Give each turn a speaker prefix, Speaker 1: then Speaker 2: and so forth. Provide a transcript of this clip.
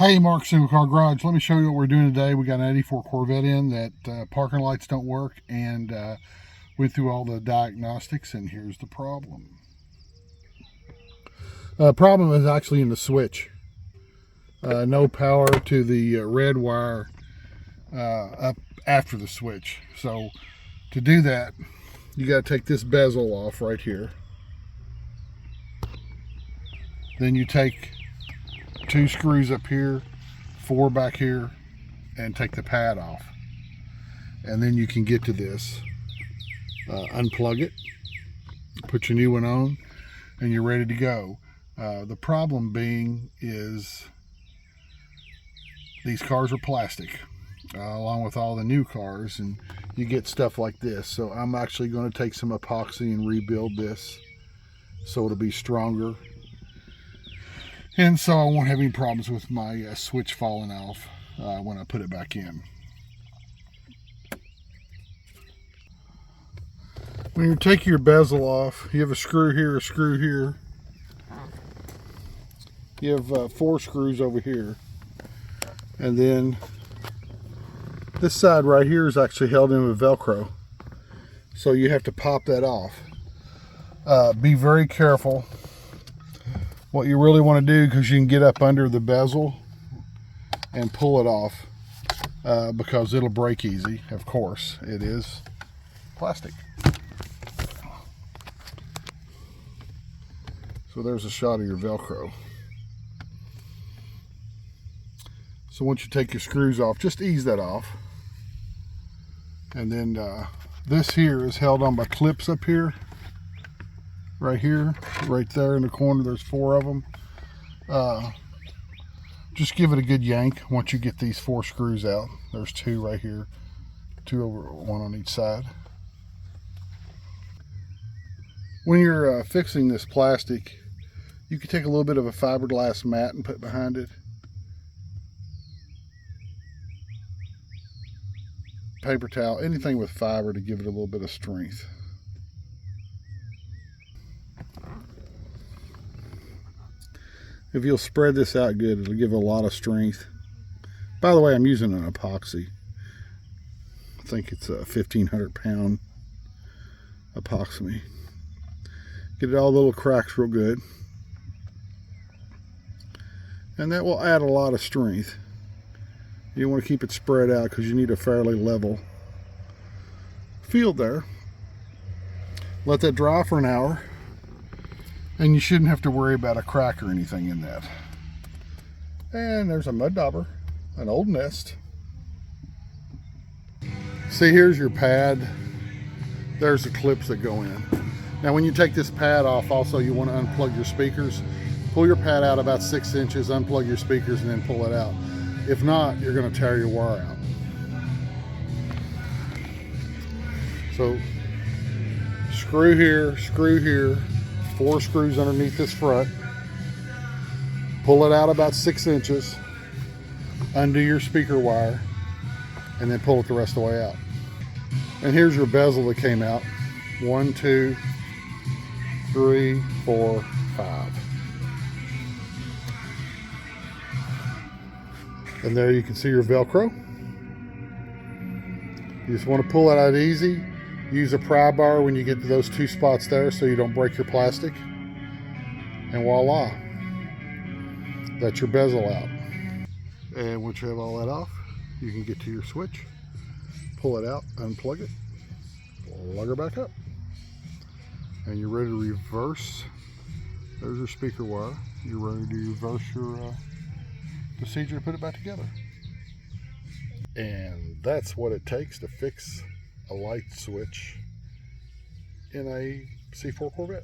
Speaker 1: Hey, Mark, Single Car Garage. Let me show you what we're doing today. We got an 84 Corvette in that parking lights don't work, and went through all the diagnostics, and here's the problem. Problem is actually in the switch. No power to the red wire up after the switch. So to do that, you got to take this bezel off right here. Then you take 2 screws up here, 4 back here, and take the pad off. And then you can get to this. Unplug it, put your new one on, and you're ready to go. The problem being is these cars are plastic, along with all the new cars, and you get stuff like this. So I'm actually going to take some epoxy and rebuild this so it'll be stronger. And so I won't have any problems with my switch falling off when I put it back in. When you take your bezel off, you have a screw here, a screw here. You have 4 screws over here. And then this side right here is actually held in with Velcro. So you have to pop that off. Be very careful. What you really want to do, because you can get up under the bezel and pull it off, because it'll break easy. Of course, it is plastic. So there's a shot of your Velcro. So once you take your screws off, just ease that off. And then this here is held on by clips up here. Right here, right there in the corner, there's 4 of them. Just give it a good yank once you get these 4 screws out. There's 2 right here, 2 over, 1 on each side. When you're fixing this plastic, you can take a little bit of a fiberglass mat and put behind it. Paper towel, anything with fiber to give it a little bit of strength. If you'll spread this out good, it'll give a lot of strength. By the way, I'm using an epoxy. I think it's a 1,500 pound epoxy. Get it all the little cracks real good. And that will add a lot of strength. You want to keep it spread out because you need a fairly level field there. Let that dry for an hour. And you shouldn't have to worry about a crack or anything in that. And there's a mud dauber, an old nest. See, here's your pad. There's the clips that go in. Now when you take this pad off, also you want to unplug your speakers. Pull your pad out about 6 inches, unplug your speakers, and then pull it out. If not, you're going to tear your wire out. So screw here, 4 screws underneath this front. Pull it out about 6 inches, undo your speaker wire, and then pull it the rest of the way out. And here's your bezel that came out. 1, 2, 3, 4, 5. And there you can see your Velcro. You just want to pull it out easy. Use a pry bar when you get to those 2 spots there so you don't break your plastic. And voila, that's your bezel out. And once you have all that off, you can get to your switch, pull it out, unplug it, plug her back up. And you're ready to reverse. There's your speaker wire. You're ready to reverse your procedure to put it back together. And that's what it takes to fix a light switch in a C4 Corvette.